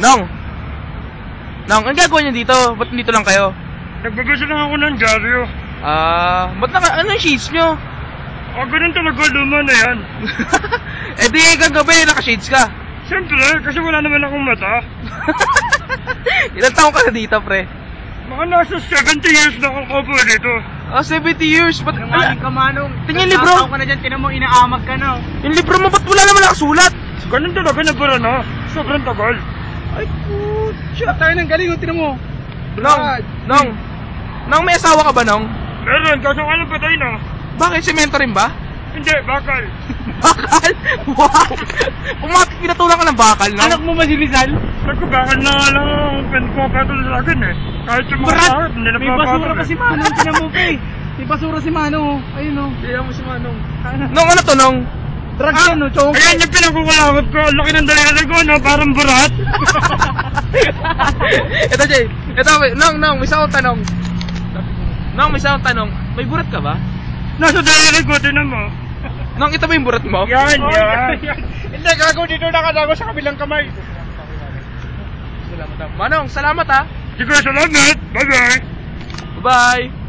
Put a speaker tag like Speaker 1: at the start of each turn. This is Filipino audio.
Speaker 1: Nong! Nong, ang gagawin niyo dito? Ba't dito lang kayo?
Speaker 2: Nagbabasa lang ako ng dyaryo.
Speaker 1: Ba't ano yung shades nyo?
Speaker 2: Ganun talaga, luma na yan.
Speaker 1: Eh di, kagabi, naka-shades ka.
Speaker 2: Siyempre, kasi wala naman akong mata.
Speaker 1: Ilan taong ka na dito, pre?
Speaker 2: Mga nasa 70 years na ako po dito.
Speaker 1: 70 years? Ba't?
Speaker 3: Sinungaling ka, Manong.
Speaker 1: Tingnan yung libro.
Speaker 3: Tataw ka na dyan, tinan mo, inaamag ka na.
Speaker 1: Yung libro mo, ba't wala naman nakasulat?
Speaker 2: Ganun talaga, nabara na. Sobrang tagal.
Speaker 1: Ay, putya.
Speaker 3: Tayo ng galing, tinan mo.
Speaker 1: Nong, may asawa ka ba, Nong?
Speaker 2: Meron, kaso alam patay na.
Speaker 1: Bakit? Semento rin ba?
Speaker 2: Hindi, bakal.
Speaker 1: Bakal? Wow! Pumatik, pinatulang ka ng bakal, Nong?
Speaker 3: Anak mo ba si Rizal?
Speaker 2: Nagkabakal na lang ang pinapapatol sa akin eh. Kahit yung mga
Speaker 3: Barat!
Speaker 2: tao, hindi
Speaker 3: May
Speaker 2: napapatol
Speaker 3: basura
Speaker 2: eh.
Speaker 3: pa si Manong, tinan mo, pre. May basura si Manong. Ayun, oh.
Speaker 1: Kaya mo si Manong. Nong, ano to, Nong?
Speaker 3: Drug yan, no? Chong.
Speaker 2: Ayan yung pinagkukulawat ko. Ang laki ng dalihan ko, no? Parang burat.
Speaker 1: Ito, Jay. Ito, Nong, may isang tanong. Nong, may isang tanong. May burat ka ba?
Speaker 2: Nasa dalihan ko, tinan mo.
Speaker 1: Nong, ito ba yung burat mo?
Speaker 2: Yan, yan.
Speaker 3: Hindi, gago dito nakatago sa kabilang kamay.
Speaker 1: Salamat, Manong, salamat ha.
Speaker 2: Sige, salamat. Bye-bye.
Speaker 1: Bye-bye.